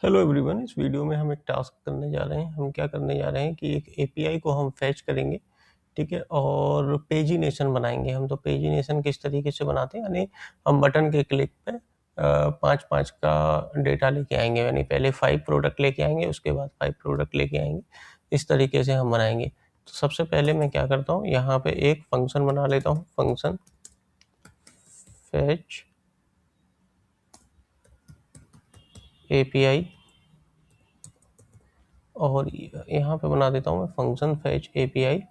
Hello everyone, इस video में हम एक टास्क करने जा रहे हैं। हम क्या करने जा रहे हैं कि एक एपीआई को हम फैच करेंगे, ठीक है, और पेजिनेशन बनाएंगे हम। तो पेजिनेशन किस तरीके से बनाते हैं, यानी हम बटन के क्लिक पे 5-5 का डेटा लेके आएंगे, यानी पहले 5 प्रोडक्ट लेके आएंगे, उसके बाद 5 प्रोडक्ट लेके आएंगे। इस तरीके से हम बनाएंगे। तो सबसे पहले मैं क्या करता हूँ, यहाँ पे एक फंक्शन बना लेता हूँ, फंक्शन फैच एपीआई, और यहाँ पे बना देता हूँ मैं फंक्शन फैच एपीआई।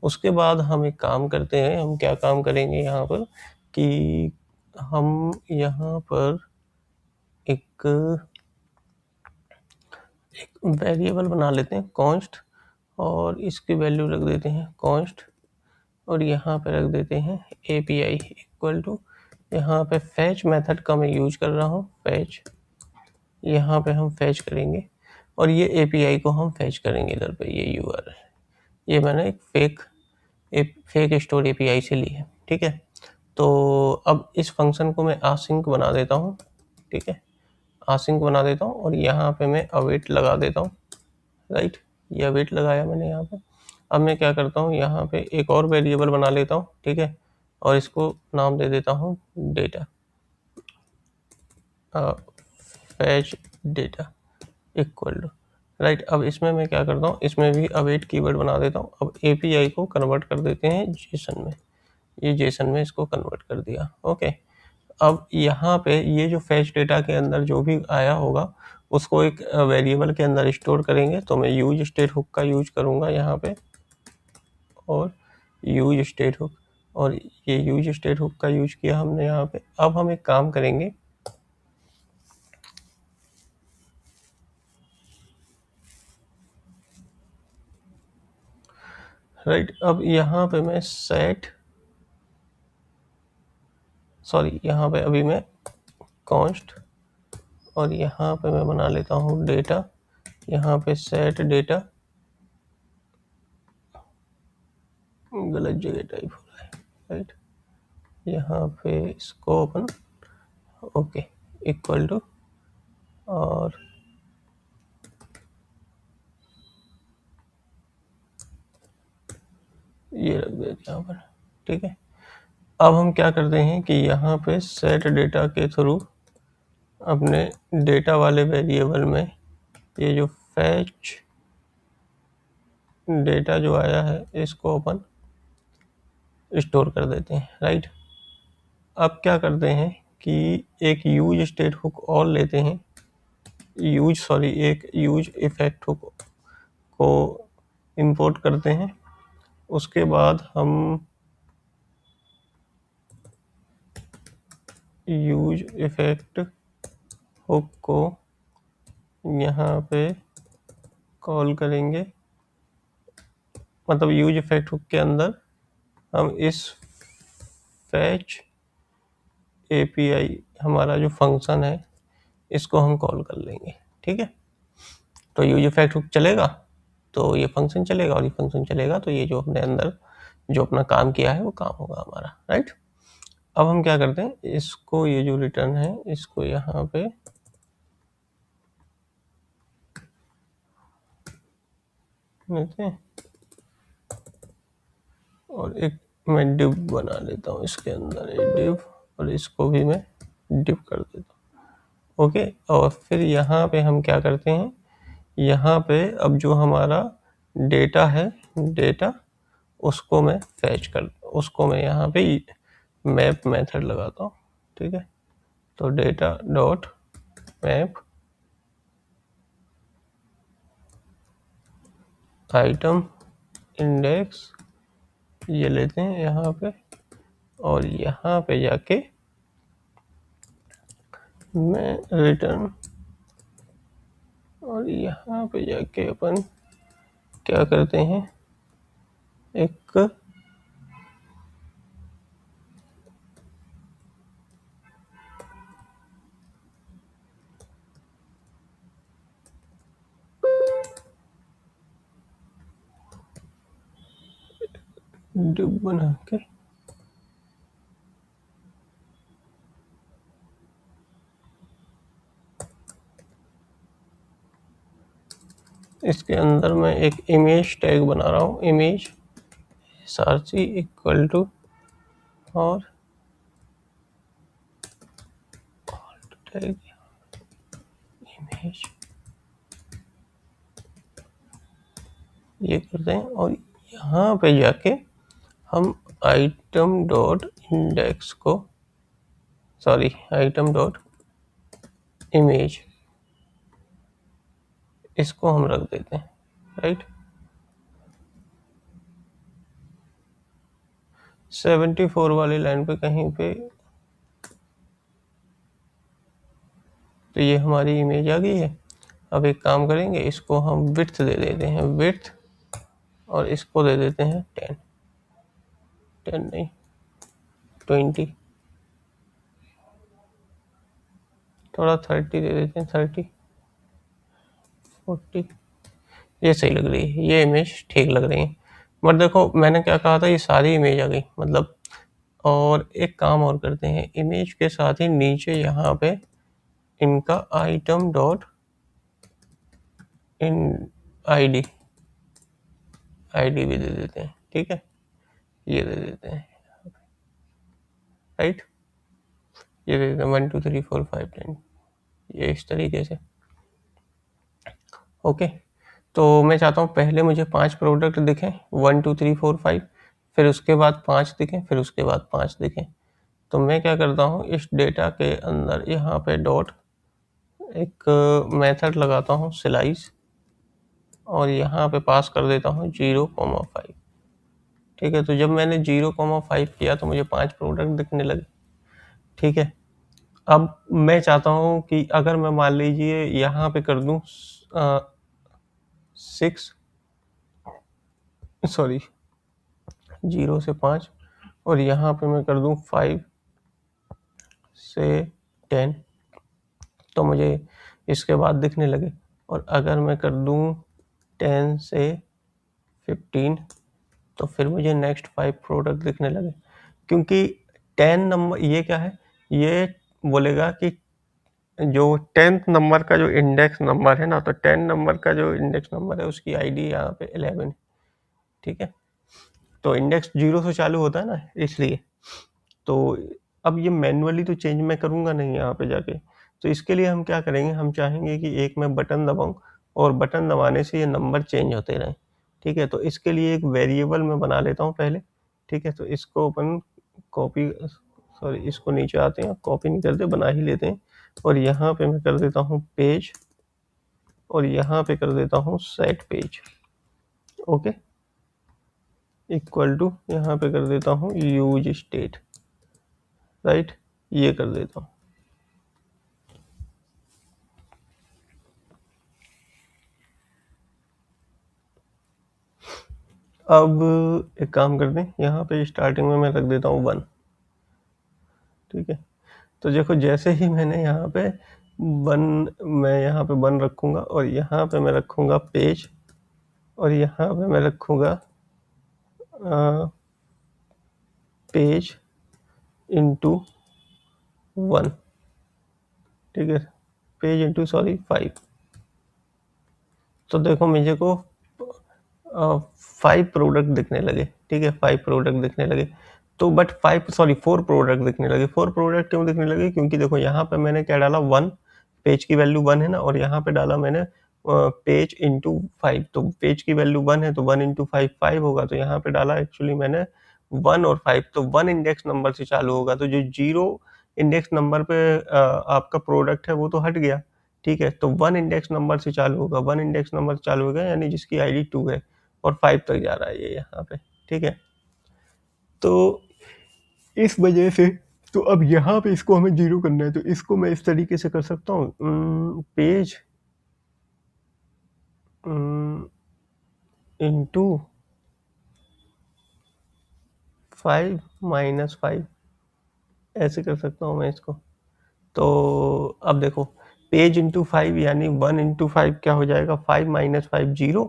उसके बाद हम एक काम करते हैं, हम क्या काम करेंगे यहाँ पर कि हम यहाँ पर एक वेरिएबल बना लेते हैं कॉन्स्ट, और इसकी वैल्यू रख देते हैं कॉन्स्ट, और यहाँ पे रख देते हैं एपीआई इक्वल टू, यहाँ पे फैच मेथड का मैं यूज कर रहा हूँ, फैच। यहाँ पे हम फैच करेंगे और ये एपीआई को हम फैच करेंगे इधर पे, ये यूआरएल, ये मैंने एक फेक स्टोर एपीआई से ली है, ठीक है। तो अब इस फंक्शन को मैं आसिंक बना देता हूँ, ठीक है, आसिंक बना देता हूँ, और यहाँ पे मैं अवेट लगा देता हूँ, राइट। ये अवेट लगाया मैंने यहाँ पे। अब मैं क्या करता हूँ, यहाँ पे एक और वेरिएबल बना लेता हूँ, ठीक है, और इसको नाम दे देता हूँ data, fetch data equal to, right. अब इसमें मैं क्या करता हूँ, इसमें भी अवेट कीवर्ड बना देता हूँ। अब एपीआई को कन्वर्ट कर देते हैं जेसन में, ये जेसन में इसको कन्वर्ट कर दिया, ओके। अब यहाँ पे ये जो फैच डेटा के अंदर जो भी आया होगा उसको एक वेरिएबल के अंदर स्टोर करेंगे। तो मैं यूज स्टेट हुक का यूज करूँगा यहाँ पे, और यूज स्टेट हुक, और ये यूज स्टेट हुक का यूज किया हमने यहाँ पे। अब हम एक काम करेंगे, राइट। अब यहाँ पे मैं यहाँ पे अभी मैं कॉन्स्ट, और यहाँ पे मैं बना लेता हूँ डेटा, यहाँ पे सेट डेटा, गलत जगह टाइप हो रहा है, राइट। यहाँ पे इसको ओपन, ओके, इक्वल टू, और ये रख देते यहाँ पर, ठीक है। अब हम क्या करते हैं कि यहाँ पे सेट डेटा के थ्रू अपने डेटा वाले वेरिएबल में ये जो फैच डेटा जो आया है इसको अपन स्टोर कर देते हैं, राइट। अब क्या करते हैं कि एक यूज स्टेट हुक और लेते हैं, एक यूज इफेक्ट हुक को इंपोर्ट करते हैं। उसके बाद हम यूज इफेक्ट हुक को यहाँ पे कॉल करेंगे, मतलब यूज इफेक्ट हुक के अंदर हम इस फैच एपीआई हमारा जो फंक्शन है इसको हम कॉल कर लेंगे, ठीक है। तो यूज इफेक्ट हुक चलेगा तो ये फंक्शन चलेगा, और ये फंक्शन चलेगा तो ये जो अपने अंदर जो अपना काम किया है वो काम होगा हमारा, राइट। अब हम क्या करते हैं, इसको ये जो रिटर्न है इसको यहाँ पे लेते हैं, और एक मैं डिव बना लेता हूँ इसके अंदर, एक डिव, और इसको भी मैं डिव कर देता हूँ, ओके। और फिर यहाँ पे हम क्या करते हैं, यहाँ पे अब जो हमारा डेटा है, डेटा उसको मैं उसको मैं यहाँ पे मैप मेथड लगाता हूँ, ठीक है। तो data dot map item index ये लेते हैं यहाँ पे, और यहाँ पे जाके मैं रिटर्न, और यहाँ पे जाके अपन क्या करते हैं, एक डिव बना के इसके अंदर मैं एक इमेज टैग बना रहा हूँ, इमेज src इक्वल टू और टैग इमेज, ये करते हैं और यहाँ पे जाके हम आइटम डॉट इंडेक्स को, सॉरी आइटम डॉट इमेज, इसको हम रख देते हैं, राइट। 74 वाली लाइन पे कहीं पे, तो ये हमारी इमेज आ गई है। अब एक काम करेंगे, इसको हम विड्थ दे देते हैं, विड्थ, और इसको दे देते हैं 10, 10 नहीं 20, थोड़ा 30 दे देते हैं, 30 40, ये सही लग रही है, ये इमेज ठीक लग रही है। बट देखो मैंने क्या कहा था, ये सारी इमेज आ गई मतलब। और एक काम और करते हैं, इमेज के साथ ही नीचे यहाँ पे इनका item dot in ID, ID भी दे देते हैं, ठीक है, ये दे देते हैं, राइट, ये दे देते हैं 1 2 3 4 5 10, ये इस तरीके से। ओके, तो मैं चाहता हूँ पहले मुझे 5 प्रोडक्ट दिखें, 1 2 3 4 5, फिर उसके बाद 5 दिखें, फिर उसके बाद 5 दिखें। तो मैं क्या करता हूँ, इस डेटा के अंदर यहाँ पे डॉट एक मेथड लगाता हूँ स्लाइस, और यहाँ पे पास कर देता हूँ 0,5, ठीक है। तो जब मैंने 0,5 किया तो मुझे 5 प्रोडक्ट दिखने लगे, ठीक है। अब मैं चाहता हूँ कि अगर मैं मान लीजिए यहाँ पे कर दूँ 6, सॉरी 0 से 5, और यहाँ पे मैं कर दूँ 5 से 10, तो मुझे इसके बाद दिखने लगे। और अगर मैं कर दूँ 10 से 15, तो फिर मुझे नेक्स्ट 5 प्रोडक्ट दिखने लगे, क्योंकि 10 नंबर ये क्या है, ये बोलेगा कि जो 10th नंबर का जो इंडेक्स नंबर है ना, तो 10 नंबर का जो इंडेक्स नंबर है उसकी आईडी यहाँ पे 11, ठीक है। तो इंडेक्स 0 से चालू होता है ना, इसलिए। तो अब ये मैन्युअली तो चेंज मैं करूँगा नहीं यहाँ पे जाके, तो इसके लिए हम क्या करेंगे, हम चाहेंगे कि एक मैं बटन दबाऊँ और बटन दबाने से ये नंबर चेंज होते रहें, ठीक है। तो इसके लिए एक वेरिएबल मैं बना लेता हूँ पहले, ठीक है। तो इसको अपन कॉपी, सॉरी इसको नीचे आते हैं, कॉपी नहीं करते, बना ही लेते हैं। और यहाँ पे मैं कर देता हूँ पेज, और यहाँ पे कर देता हूँ set page, okay, equal to यहाँ पे कर देता हूँ यूज स्टेट, राइट, ये कर देता हूँ। अब एक काम करते हैं, यहाँ पे स्टार्टिंग में मैं रख देता हूँ 1, ठीक है। तो देखो जैसे ही मैंने यहाँ पे 1, मैं यहाँ पे 1 रखूँगा, और यहाँ पे मैं रखूँगा पेज, और यहाँ पे मैं रखूँगा पेज इंटू 1, ठीक है, पेज इंटू सॉरी 5। तो देखो मुझे को 5 प्रोडक्ट दिखने लगे, ठीक है, 5 प्रोडक्ट दिखने लगे। तो बट 4 प्रोडक्ट दिखने लगे। 4 प्रोडक्ट क्यों दिखने लगे, क्योंकि देखो यहाँ पे मैंने क्या डाला, 1, पेज की वैल्यू 1 है ना, और यहाँ पे डाला मैंने पेज इंटू 5, तो पेज की वैल्यू 1 है तो 1 इंटू 5 5 होगा, तो यहाँ पे डाला एक्चुअली मैंने 1 और 5, तो 1 इंडेक्स नंबर से चालू होगा, तो जो 0 इंडेक्स नंबर पे आपका प्रोडक्ट है वो तो हट गया, ठीक है। तो 1 इंडेक्स नंबर से चालू होगा, 1 इंडेक्स नंबर से चालू होगा यानी जिसकी आईडी 2 है, और 5 तक जा रहा है ये यहाँ पे, ठीक है। तो इस वजह से, तो अब यहाँ पे इसको हमें 0 करना है, तो इसको मैं इस तरीके से कर सकता हूँ, पेज इंटू 5 माइनस 5, ऐसे कर सकता हूँ मैं इसको। तो अब देखो पेज इंटू 5 यानी 1 इंटू 5 क्या हो जाएगा, 5 माइनस 5 0,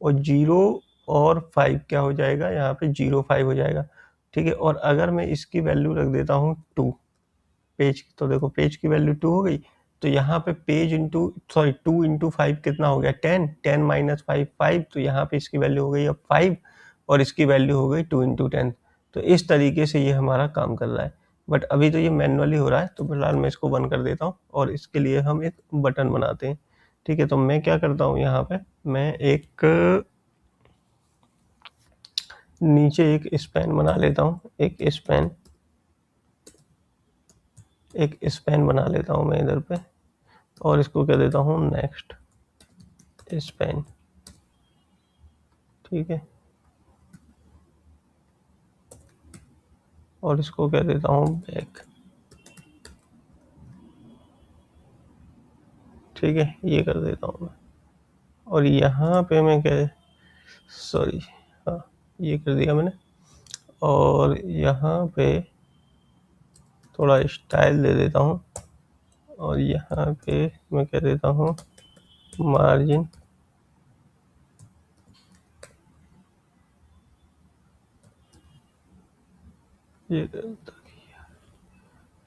और 0 और 5 क्या हो जाएगा, यहाँ पे 0 5 हो जाएगा, ठीक है। और अगर मैं इसकी वैल्यू रख देता हूँ 2 पेज की, तो देखो पेज की वैल्यू 2 हो गई, तो यहाँ पे पेज इंटू सॉरी 2 इंटू 5 कितना हो गया 10, 10 माइनस 5 5, तो यहाँ पे इसकी वैल्यू हो गई अब 5 और इसकी वैल्यू हो गई 2 इंटू 10। तो इस तरीके से ये हमारा काम कर रहा है, बट अभी तो ये मैनुअली हो रहा है, तो फिलहाल मैं इसको बंद कर देता हूँ और इसके लिए हम एक बटन बनाते हैं। ठीक है, तो मैं क्या करता हूँ, यहाँ पे मैं एक नीचे एक स्पैन बना लेता हूँ, एक स्पैन बना लेता हूँ मैं इधर पे, और इसको कह देता हूँ नेक्स्ट स्पैन। ठीक है, और इसको कह देता हूँ बैक। ठीक है, ये कर देता हूँ मैं, और यहाँ पे मैं कह सॉरी हाँ, ये कर दिया मैंने, और यहाँ पे थोड़ा स्टाइल दे देता हूँ, और यहाँ पे मैं कह देता हूँ मार्जिन। ये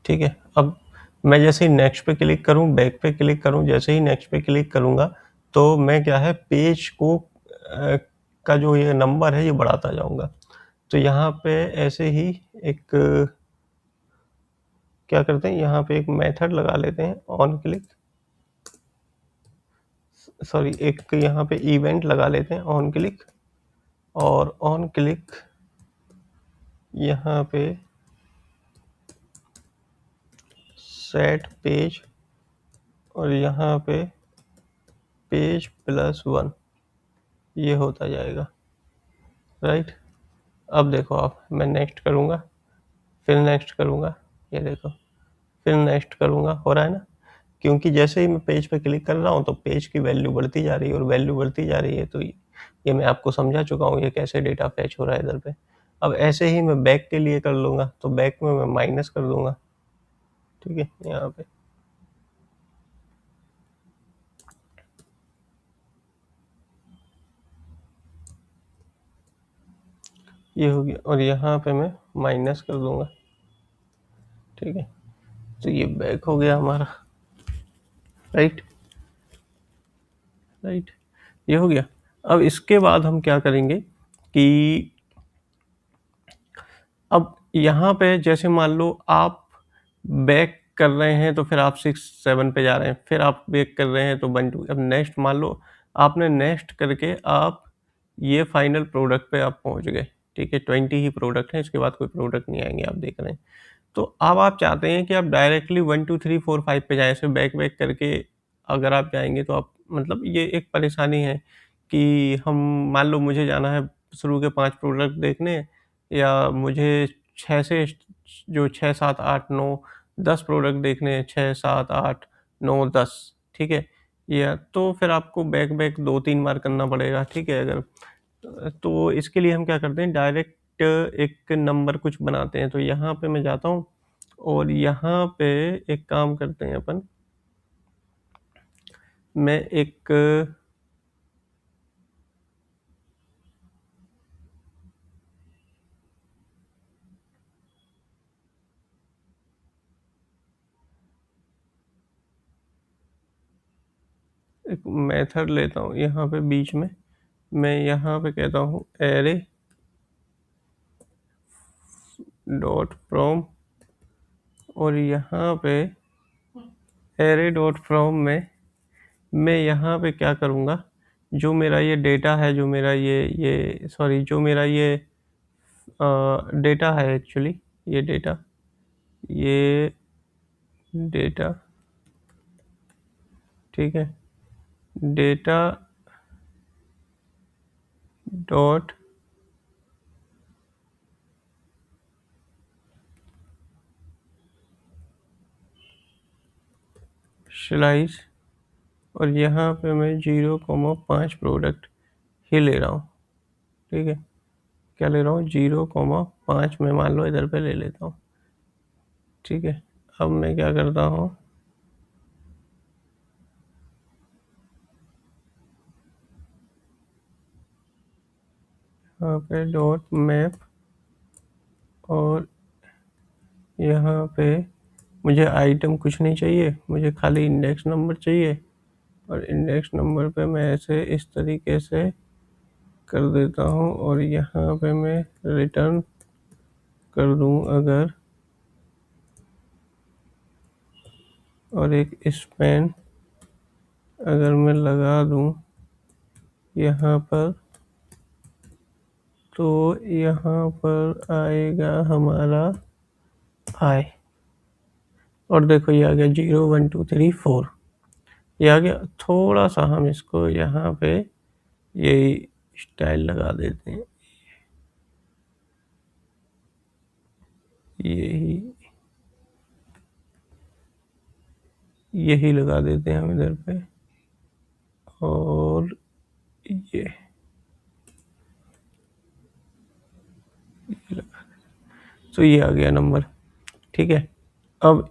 ठीक है, अब मैं जैसे ही नेक्स्ट पे क्लिक करूँ, बैक पे क्लिक करूँ, जैसे ही नेक्स्ट पे क्लिक करूँगा तो मैं क्या है पेज को का जो ये नंबर है ये बढ़ाता जाऊँगा। तो यहाँ पे ऐसे ही एक क्या करते हैं, यहाँ पे एक मेथड लगा लेते हैं ऑन क्लिक, सॉरी एक यहाँ पे इवेंट लगा लेते हैं ऑन क्लिक, और ऑन क्लिक यहाँ पे सेट पेज, और यहाँ पे पेज प्लस 1, ये होता जाएगा। राइट, अब देखो आप, मैं नेक्स्ट करूँगा, फिर नेक्स्ट करूँगा, ये देखो, फिर नेक्स्ट करूँगा, हो रहा है ना, क्योंकि जैसे ही मैं पेज पे क्लिक कर रहा हूँ तो पेज की वैल्यू बढ़ती जा रही है, और वैल्यू बढ़ती जा रही है, तो ये मैं आपको समझा चुका हूँ ये कैसे डेटा फैच हो रहा है इधर पे। अब ऐसे ही मैं बैक के लिए कर लूँगा, तो बैक में मैं माइनस कर दूंगा। ठीक है, यहाँ पे ये हो गया, और यहाँ पे मैं माइनस कर दूंगा। ठीक है, तो ये बैक हो गया हमारा। राइट, राइट, ये हो गया। अब इसके बाद हम क्या करेंगे कि अब यहाँ पे जैसे मान लो आप बैक कर रहे हैं, तो फिर आप 6 7 पे जा रहे हैं, फिर आप बैक कर रहे हैं तो 1 2, अब नेक्स्ट मान लो आपने नेक्स्ट करके आप ये फाइनल प्रोडक्ट पे आप पहुंच गए। ठीक है, 20 ही प्रोडक्ट हैं, इसके बाद कोई प्रोडक्ट नहीं आएंगे, आप देख रहे हैं। तो अब आप चाहते हैं कि आप डायरेक्टली 1 2 3 4 5 पे जाएं, ऐसे बैक बैक करके अगर आप जाएंगे तो आप मतलब ये एक परेशानी है कि हम मान लो मुझे जाना है शुरू के 5 प्रोडक्ट देखने, या मुझे 6 से जो 6 7 8 9 10 प्रोडक्ट देखने हैं, 6 7 8 9 10। ठीक है, या तो फिर आपको बैक बैक 2 3 बार करना पड़ेगा। ठीक है, अगर तो इसके लिए हम क्या करते हैं, डायरेक्ट एक नंबर कुछ बनाते हैं। तो यहाँ पे मैं जाता हूँ, और यहाँ पे एक काम करते हैं अपन, मैं एक मेथड लेता हूँ यहाँ पे बीच में, मैं यहाँ पे कहता हूँ एरे डॉट फ्रॉम, और यहाँ पे एरे डॉट फ्रॉम में मैं यहाँ पे क्या करूँगा, जो मेरा ये डेटा है, जो मेरा ये सॉरी जो मेरा ये डेटा है एक्चुअली, ये ये डेटा ठीक है, डेटा डॉट स्लाइस, और यहाँ पे मैं 0,5 प्रोडक्ट ही ले रहा हूँ। ठीक है, क्या ले रहा हूँ, 0,5 में मान लो इधर पे ले लेता हूँ। ठीक है, अब मैं क्या करता हूँ, यहाँ पे डॉट मैप, और यहाँ पे मुझे आइटम कुछ नहीं चाहिए, मुझे खाली इंडेक्स नंबर चाहिए। और इंडेक्स नंबर पे मैं ऐसे इस तरीके से कर देता हूँ और यहाँ पे मैं रिटर्न कर दूँ अगर, और एक स्पैन अगर मैं लगा दूँ यहाँ पर, तो यहाँ पर आएगा हमारा आई। और देखो ये आ गया 0 1 2 3 4, ये आ गया। थोड़ा सा हम इसको यहाँ पे यही स्टाइल लगा देते हैं, यही यही लगा देते हैं हम इधर पे। और ये लगा, तो ये आ गया नंबर। ठीक है, अब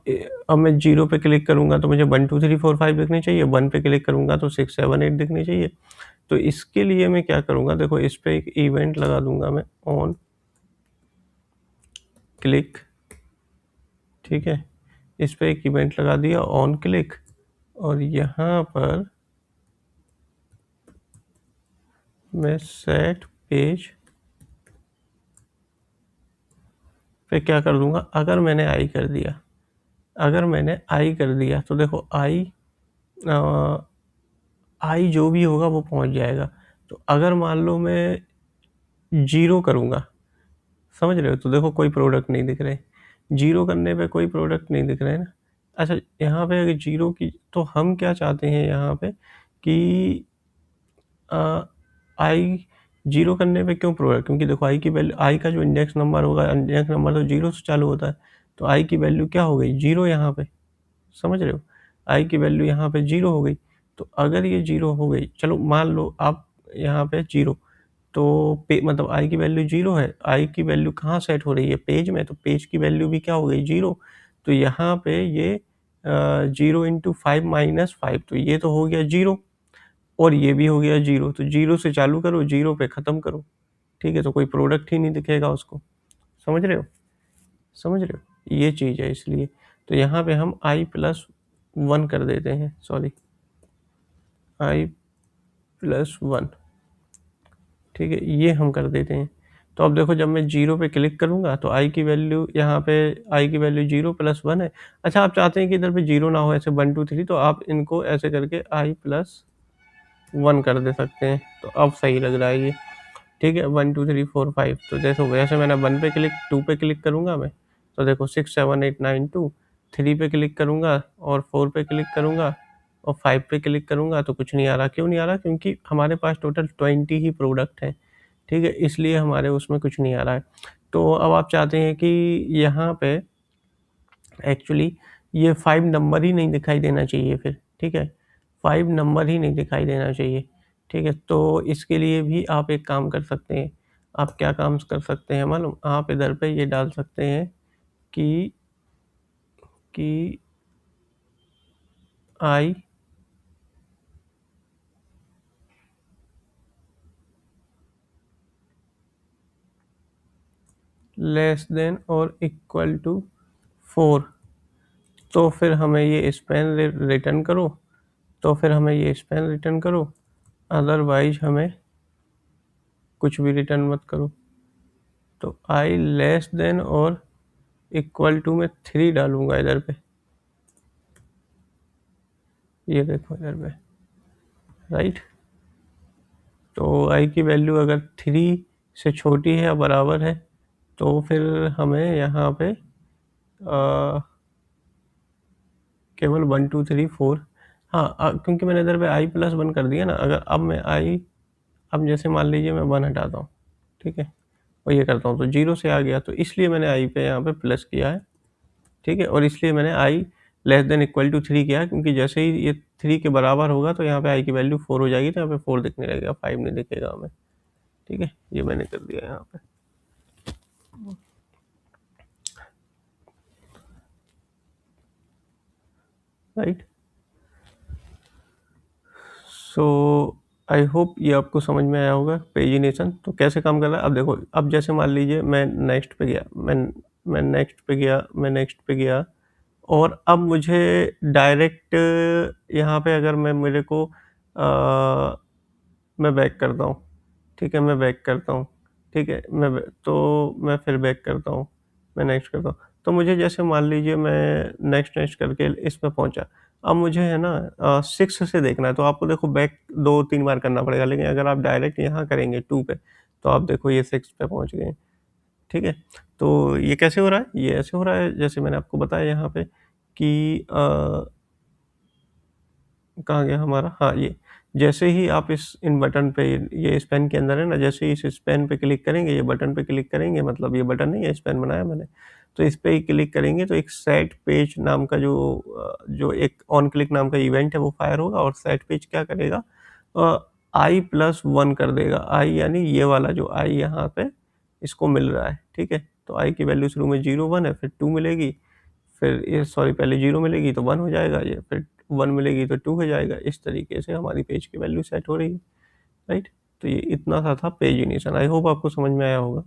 मैं 0 पे क्लिक करूंगा तो मुझे 1 2 3 4 5 दिखनी चाहिए, 1 पे क्लिक करूंगा तो 6 7 8 दिखनी चाहिए। तो इसके लिए मैं क्या करूंगा, देखो इस पे एक इवेंट लगा दूंगा मैं, ऑन क्लिक। ठीक है, इस पे एक इवेंट लगा दिया ऑन क्लिक, और यहाँ पर मैं सेट पेज पे क्या कर दूंगा, अगर मैंने आई कर दिया, अगर मैंने आई कर दिया तो देखो आई जो भी होगा वो पहुंच जाएगा। तो अगर मान लो मैं 0 करूंगा, समझ रहे हो, तो देखो कोई प्रोडक्ट नहीं दिख रहे, 0 करने पे कोई प्रोडक्ट नहीं दिख रहे हैं ना। अच्छा, यहाँ पे अगर 0 की, तो हम क्या चाहते हैं यहाँ पे कि आई 0 करने पे क्यों प्रोडक्ट, क्योंकि देखो आई की वैल्यू, आई का जो इंडेक्स नंबर होगा, इंडेक्स नंबर तो 0 से चालू होता है, तो आई की वैल्यू क्या हो गई, 0 यहाँ पे। समझ रहे हो, आई की वैल्यू यहाँ पे 0 हो गई। तो अगर ये 0 हो गई, चलो मान लो आप यहाँ पे 0, तो मतलब आई की वैल्यू 0 है, आई की वैल्यू कहाँ सेट हो रही है, पेज में, तो पेज की वैल्यू भी क्या हो गई, 0। तो यहाँ पे ये 0 इंटू 5 माइनस 5, तो ये तो हो गया 0, और ये भी हो गया 0। तो 0 से चालू करो, 0 पे ख़त्म करो। ठीक है, तो कोई प्रोडक्ट ही नहीं दिखेगा उसको। समझ रहे हो, समझ रहे हो, ये चीज़ है इसलिए। तो यहाँ पे हम i+1 कर देते हैं, सॉरी i+1। ठीक है, ये हम कर देते हैं। तो अब देखो जब मैं 0 पे क्लिक करूंगा तो आई की वैल्यू, यहाँ पे आई की वैल्यू 0 + 1 है। अच्छा, आप चाहते हैं कि इधर पे 0 ना हो, ऐसे 1 2 3, तो आप इनको ऐसे करके i+1 कर दे सकते हैं, तो अब सही लग रहा है ये। ठीक है, 1 2 3 4 5, तो देखो वैसे मैंने 1 पे क्लिक, 2 पे क्लिक करूंगा मैं, तो देखो 6 7 8 9 2, 3 पे क्लिक करूंगा और 4 पे क्लिक करूंगा और 5 पे क्लिक करूंगा तो कुछ नहीं आ रहा। क्यों नहीं आ रहा, क्योंकि हमारे पास टोटल 20 ही प्रोडक्ट हैं। ठीक है, इसलिए हमारे उसमें कुछ नहीं आ रहा है। तो अब आप चाहते हैं कि यहाँ पे एक्चुअली ये 5 नंबर ही नहीं दिखाई देना चाहिए फिर। ठीक है, 5 नंबर ही नहीं दिखाई देना चाहिए। ठीक है, तो इसके लिए भी आप एक काम कर सकते हैं। आप क्या काम कर सकते हैं मालूम, आप इधर पे ये डाल सकते हैं कि आई लेस देन और इक्वल टू 4, तो फिर हमें ये स्पेन रिटर्न करो, तो फिर हमें ये स्पेन रिटर्न करो, अदरवाइज हमें कुछ भी रिटर्न मत करो। तो आई लेस देन और इक्वल टू में 3 डालूंगा इधर पे, ये देखो इधर पे, राइट। तो आई की वैल्यू अगर 3 से छोटी है या बराबर है तो फिर हमें यहाँ पे केवल 1 2 3 4, हाँ, क्योंकि मैंने इधर पे i+1 कर दिया ना। अगर अब मैं अब जैसे मान लीजिए मैं 1 हटाता हूँ, ठीक है, और ये करता हूँ तो 0 से आ गया, तो इसलिए मैंने आई पे यहाँ पे प्लस किया है। ठीक है, और इसलिए मैंने आई लेस देन इक्वल टू 3 किया, क्योंकि जैसे ही ये 3 के बराबर होगा तो यहाँ पे आई की वैल्यू 4 हो जाएगी, तो यहाँ पे 4 दिखने लगेगा, 5 नहीं दिखेगा हमें। ठीक है, ये मैंने कर दिया यहाँ पे, राइट। सो आई होप ये आपको समझ में आया होगा पेजिनेशन तो कैसे काम कर रहा है। अब देखो, अब जैसे मान लीजिए मैं नेक्स्ट पे गया, मैं नेक्स्ट पे गया, मैं नेक्स्ट पे गया, और अब मुझे डायरेक्ट यहाँ पे अगर मेरे को मैं बैक करता हूँ, ठीक है, मैं बैक करता हूँ, ठीक है, तो मैं फिर बैक करता हूँ, मैं नेक्स्ट करता हूँ, तो मुझे जैसे मान लीजिए मैं नेक्स्ट नेक्स्ट करके इसमें पहुंचा। अब मुझे है ना 6 से देखना है, तो आपको देखो बैक 2-3 बार करना पड़ेगा, लेकिन अगर आप डायरेक्ट यहाँ करेंगे 2 पे, तो आप देखो ये 6 पे पहुंच गए। ठीक है, तो ये कैसे हो रहा है? ये ऐसे हो रहा है जैसे मैंने आपको बताया यहाँ पे कि कहाँ गया हमारा, हाँ ये, जैसे ही आप इस इन बटन पे, ये इस पेन के अंदर है ना, जैसे ही इस पेन पे क्लिक करेंगे, ये बटन पे क्लिक करेंगे, मतलब ये बटन नहीं है, इस पेन बनाया मैंने, तो इस पे ही क्लिक करेंगे तो एक सेट पेज नाम का जो एक ऑन क्लिक नाम का इवेंट है वो फायर होगा, और सेट पेज क्या करेगा, i+1 कर देगा। आई यानी ये वाला जो आई यहाँ पे इसको मिल रहा है, ठीक है, तो आई की वैल्यू शुरू में 0 1 है, फिर 2 मिलेगी, फिर ये सॉरी पहले 0 मिलेगी तो 1 हो जाएगा ये, फिर 1 मिलेगी तो 2 हो जाएगा। इस तरीके से हमारी पेज की वैल्यू सेट हो रही है, राइट। तो ये इतना सा था पेज इनिशियल। आई होप आपको समझ में आया होगा।